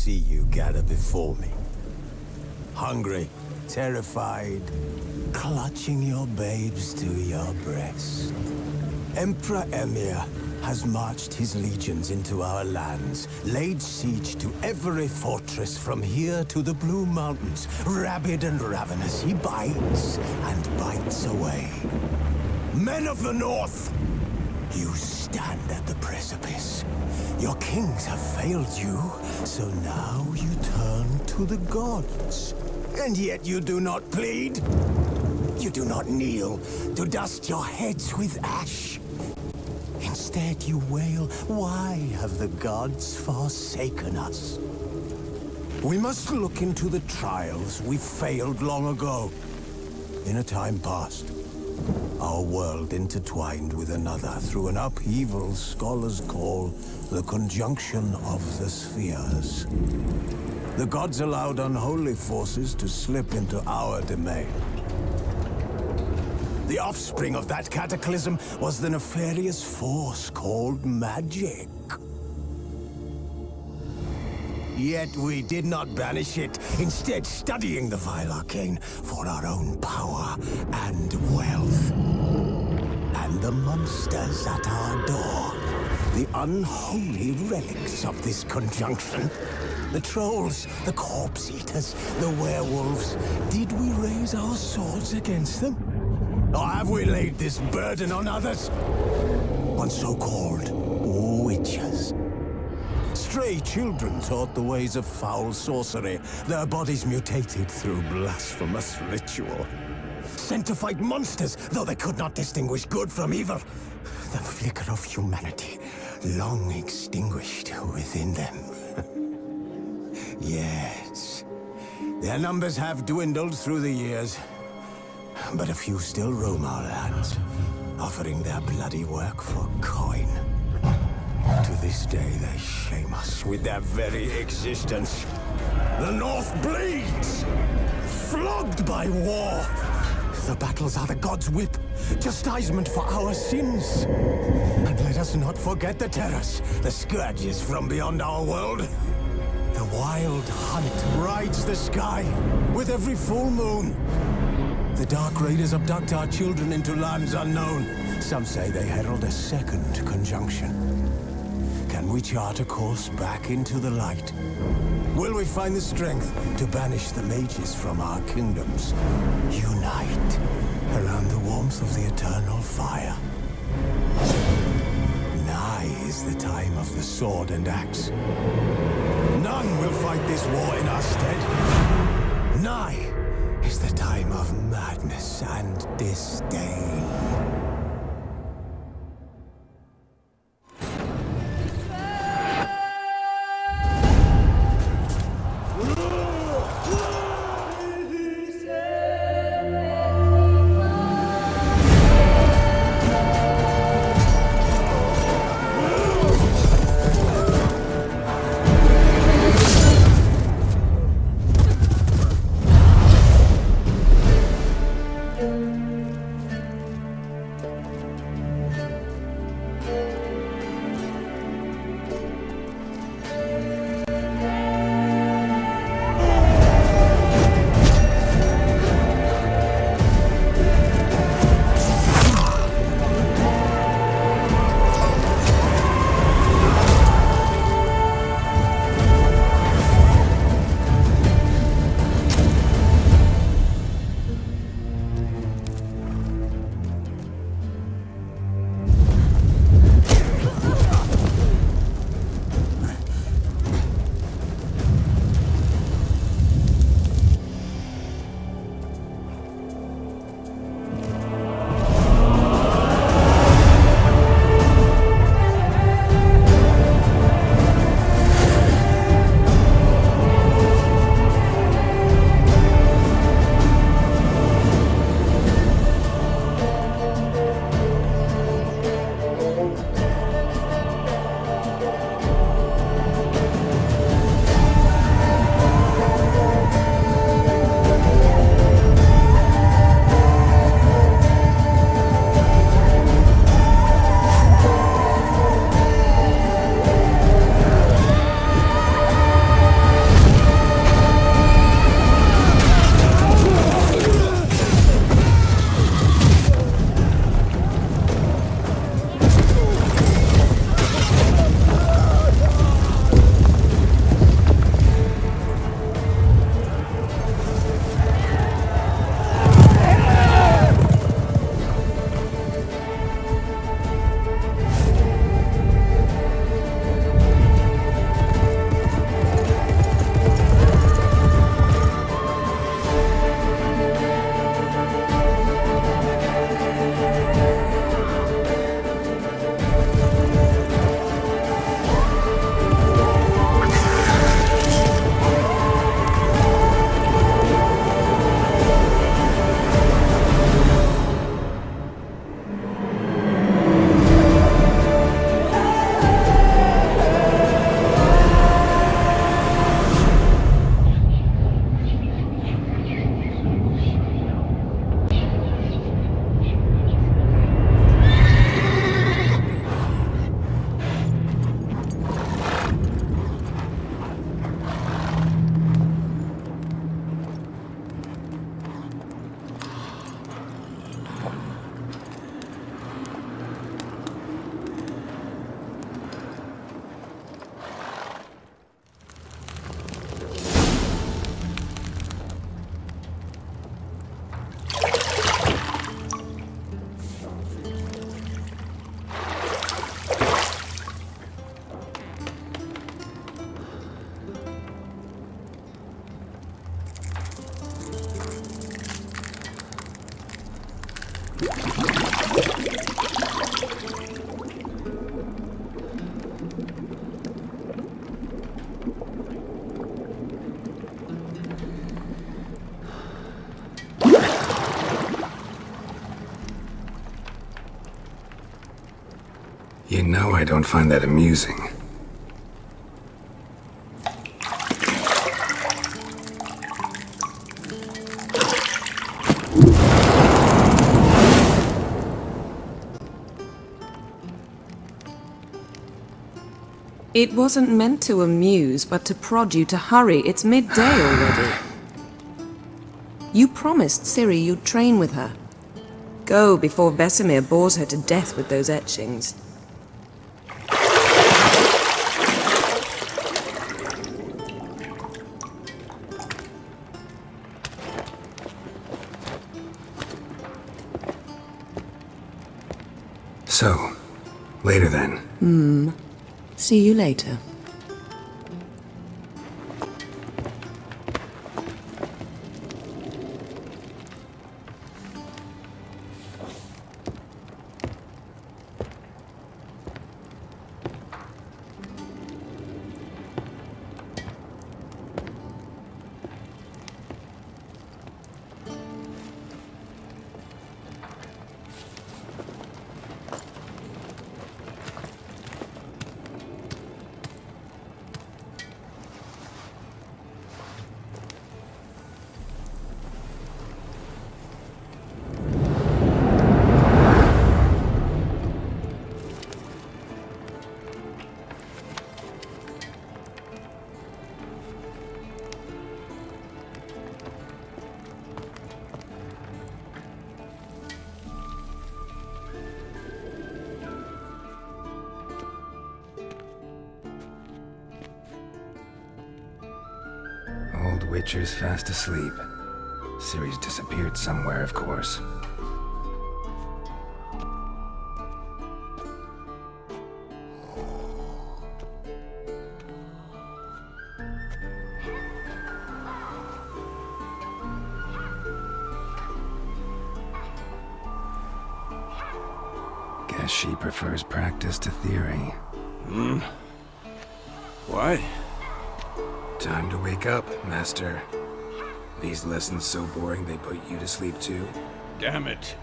see you gather before me. Hungry, terrified, clutching your babes to your breast. Emperor Emir has marched his legions into our lands, laid siege to every fortress from here to the Blue Mountains. Rabid and ravenous, he bites and bites away. Men of the North, you stand at the precipice. Your kings have failed you, so now you turn to the gods. And yet you do not plead. You do not kneel to dust your heads with ash. Instead you wail, why have the gods forsaken us? We must look into the trials we failed long ago. In a time past, our world intertwined with another through an upheaval scholars call the conjunction of the spheres. The gods allowed unholy forces to slip into our domain. The offspring of that cataclysm was the nefarious force called magic. Yet we did not banish it, instead studying the vile arcane for our own power and wealth. And the monsters at our door, the unholy relics of this conjunction. The trolls, the corpse-eaters, the werewolves. Did we raise our swords against them? Or have we laid this burden on others? On so-called witches. Stray children taught the ways of foul sorcery, their bodies mutated through blasphemous ritual. Sent to fight monsters, though they could not distinguish good from evil. The flicker of humanity, long extinguished within them. Yes, their numbers have dwindled through the years, but a few still roam our lands, offering their bloody work for coin. To this day, they shame us with their very existence. The North bleeds, flogged by war. The battles are the gods' whip, chastisement for our sins. And let us not forget the terrors, the scourges from beyond our world. The wild hunt rides the sky with every full moon. The Dark Raiders abduct our children into lands unknown. Some say they herald a second conjunction. Can we chart a course back into the light? Will we find the strength to banish the mages from our kingdoms? Unite around the warmth of the eternal fire. Nigh is the time of the sword and axe. None will fight this war in our stead. Nigh is the time of madness and disdain. You know I don't find that amusing. It wasn't meant to amuse, but to prod you to hurry. It's midday already. You promised Ciri you'd train with her. Go before Vesemir bores her to death with those etchings. So, later then. See you later. Old Witcher's fast asleep. Ciri's disappeared somewhere, of course. Guess she prefers practice to theory. What? Time to wake up, Master. These lessons so boring they put you to sleep too? Damn it.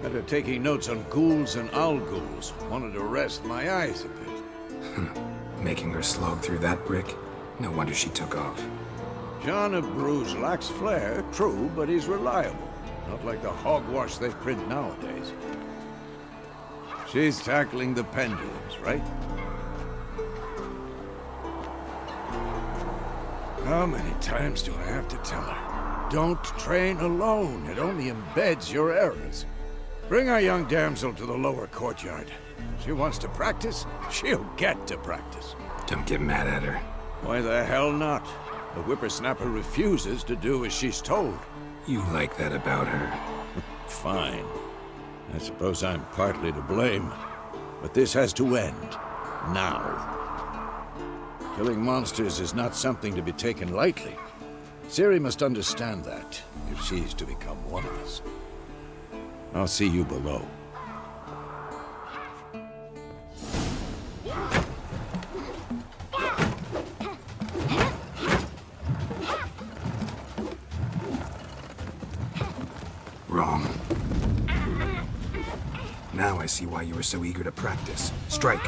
After taking notes on ghouls and owl ghouls, wanted to rest my eyes a bit. Making her slog through that brick? No wonder she took off. John of Bruges lacks flair, true, but he's reliable. Not like the hogwash they print nowadays. She's tackling the pendulums, right? How many times do I have to tell her? Don't train alone. It only embeds your errors. Bring our young damsel to the lower courtyard. She wants to practice, she'll get to practice. Don't get mad at her. Why the hell not? The whippersnapper refuses to do as she's told. You like that about her. Fine. I suppose I'm partly to blame. But this has to end. Now. Killing monsters is not something to be taken lightly. Ciri must understand that, if she's to become one of us. I'll see you below. Wrong. Now I see why you were so eager to practice. Strike.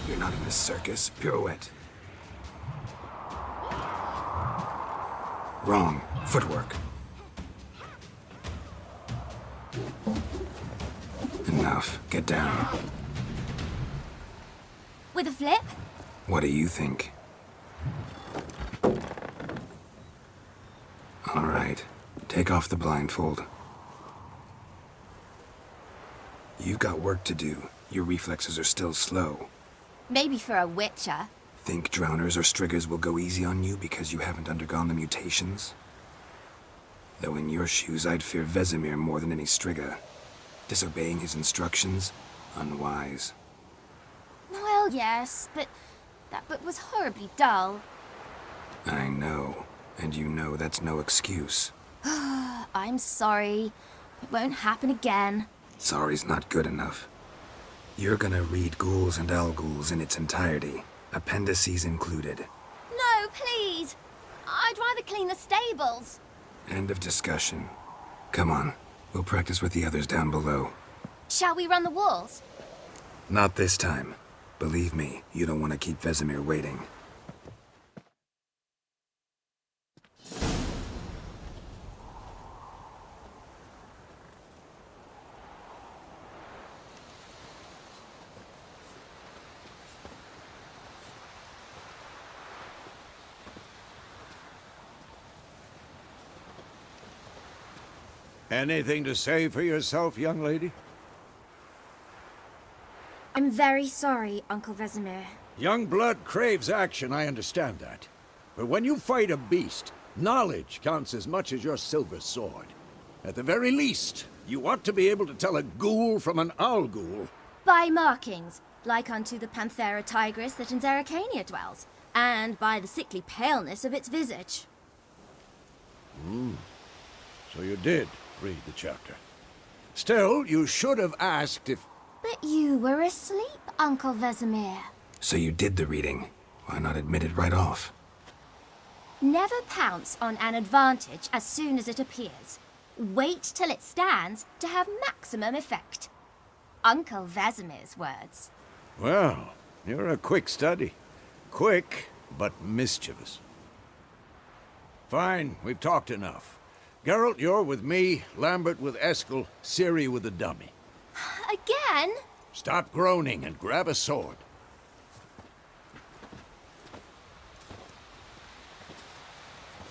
You're not in a circus. Pirouette. Wrong. Footwork. Enough. Get down. With a flip? What do you think? All right. Take off the blindfold. You've got work to do. Your reflexes are still slow. Maybe for a witcher. Think drowners or striggers will go easy on you because you haven't undergone the mutations? Though in your shoes, I'd fear Vesemir more than any strigger. Disobeying his instructions? Unwise. Well, yes, but that book was horribly dull. I know. And you know that's no excuse. I'm sorry. It won't happen again. Sorry's not good enough. You're gonna read Ghouls and Al-Ghouls in its entirety, appendices included. No, please! I'd rather clean the stables. End of discussion. Come on, we'll practice with the others down below. Shall we run the walls? Not this time. Believe me, you don't want to keep Vesemir waiting. Anything to say for yourself, young lady? I'm very sorry, Uncle Vesemir. Young blood craves action, I understand that. But when you fight a beast, knowledge counts as much as your silver sword. At the very least, you ought to be able to tell a ghoul from an owl-ghoul. By markings, like unto the Panthera tigris that in Zerrikania dwells, and by the sickly paleness of its visage. So you did read the chapter. Still, you should have asked if... But you were asleep, Uncle Vesemir. So you did the reading. Why not admit it right off? Never pounce on an advantage as soon as it appears. Wait till it stands to have maximum effect. Uncle Vesemir's words. Well, you're a quick study. Quick, but mischievous. Fine, we've talked enough. Geralt, you're with me, Lambert with Eskel, Ciri with the dummy. Again? Stop groaning and grab a sword.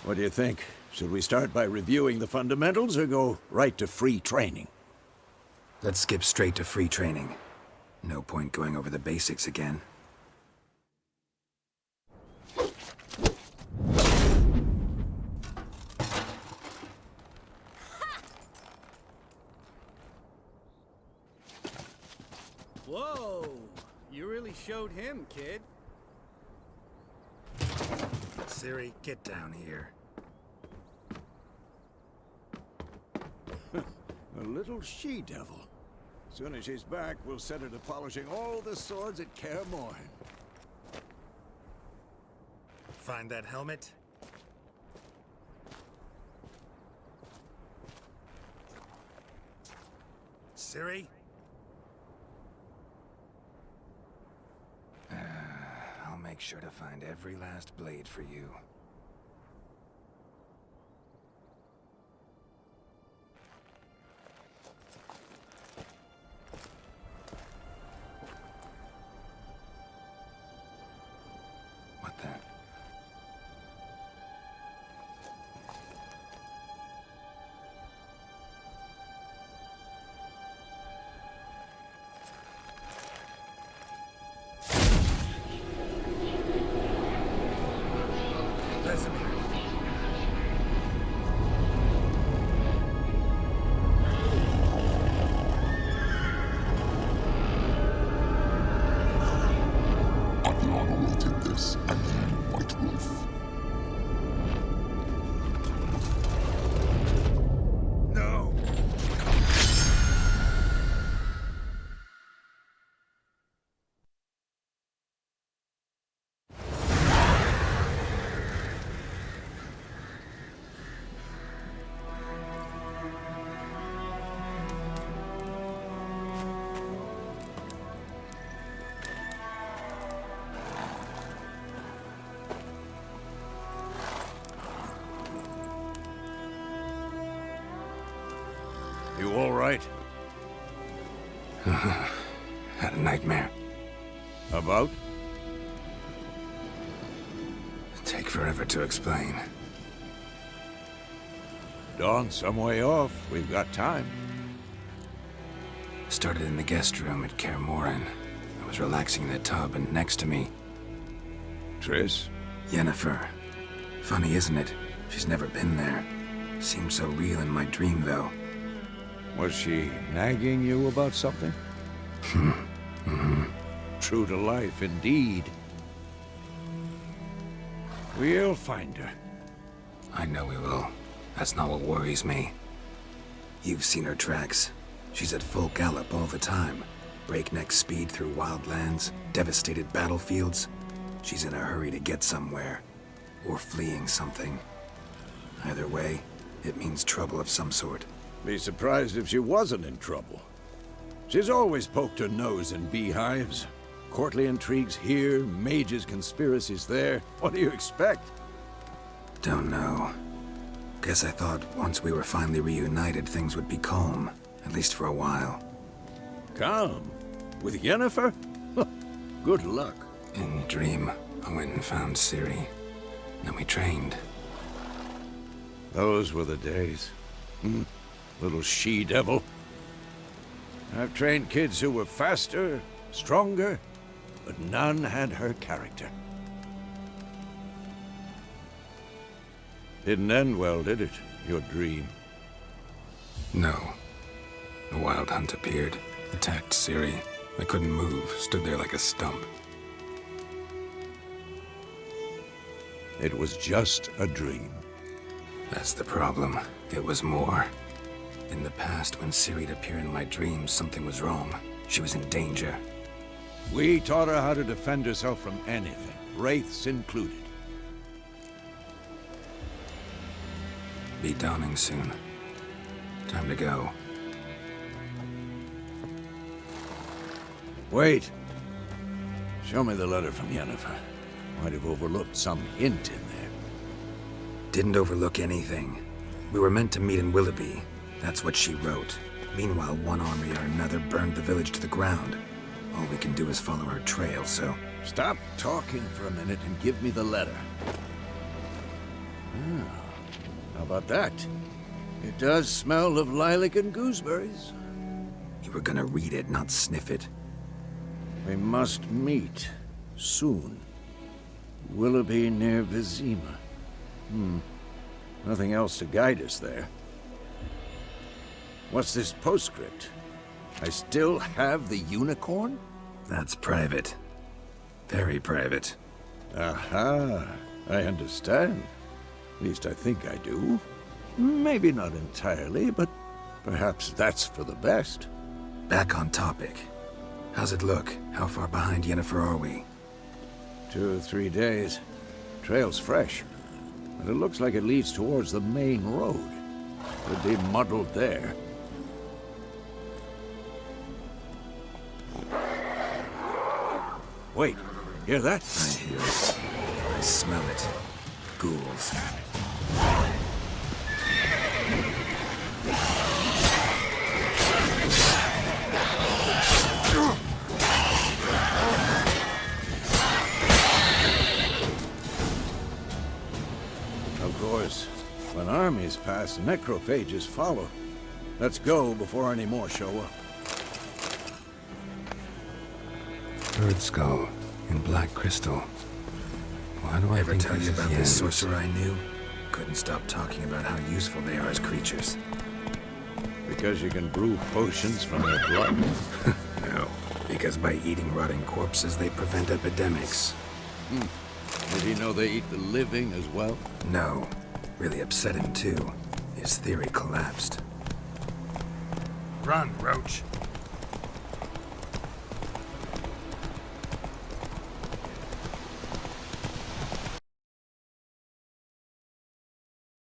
What do you think? Should we start by reviewing the fundamentals or go right to free training? Let's skip straight to free training. No point going over the basics again. Whoa! You really showed him, kid. Ciri, get down here. A little she-devil. Soon as she's back, we'll set her to polishing all the swords at Kaer Morhen. Find that helmet? Ciri? I'll make sure to find every last blade for you. What the? You all right? Had a nightmare. About? Take forever to explain. Dawn's some way off. We've got time. Started in the guest room at Kaer Morhen. I was relaxing in a tub, and next to me, Triss? Yennefer. Funny, isn't it? She's never been there. Seemed so real in my dream, though. Was she nagging you about something? True to life, indeed. We'll find her. I know we will. That's not what worries me. You've seen her tracks. She's at full gallop all the time. Breakneck speed through wild lands, devastated battlefields. She's in a hurry to get somewhere. Or fleeing something. Either way, it means trouble of some sort. Be surprised if she wasn't in trouble. She's always poked her nose in beehives. Courtly intrigues here, mages' conspiracies there. What do you expect? Don't know. Guess I thought once we were finally reunited, things would be calm. At least for a while. Calm? With Yennefer? Good luck. In the dream, I went and found Ciri. Then we trained. Those were the days. Little she-devil. I've trained kids who were faster, stronger, but none had her character. Didn't end well, did it? Your dream? No. The Wild Hunt appeared, attacked Ciri. I couldn't move, stood there like a stump. It was just a dream. That's the problem. It was more. In the past, when Ciri'd appear in my dreams, something was wrong. She was in danger. We taught her how to defend herself from anything, wraiths included. Be dawning soon. Time to go. Wait. Show me the letter from Yennefer. Might have overlooked some hint in there. Didn't overlook anything. We were meant to meet in Willoughby. That's what she wrote. Meanwhile, one army or another burned the village to the ground. All we can do is follow her trail, so... Stop talking for a minute and give me the letter. How about that? It does smell of lilac and gooseberries. You were gonna read it, not sniff it. We must meet. Soon. Willoughby near Vizima. Nothing else to guide us there. What's this postscript? I still have the unicorn? That's private. Very private. Aha, I understand. At least I think I do. Maybe not entirely, but perhaps that's for the best. Back on topic. How's it look? How far behind Yennefer are we? 2 or 3 days. Trail's fresh, but it looks like it leads towards the main road. Could be muddled there. Wait, hear that? I hear it. I smell it. Ghouls. Of course, when armies pass, necrophages follow. Let's go before any more show up. Bird skull in black crystal. Why do I ever tell you about this sorcerer I knew? Couldn't stop talking about how useful they are as creatures. Because you can brew potions from their blood. No, because by eating rotting corpses, they prevent epidemics. Did he know they eat the living as well? No. Really upset him, too. His theory collapsed. Run, Roach.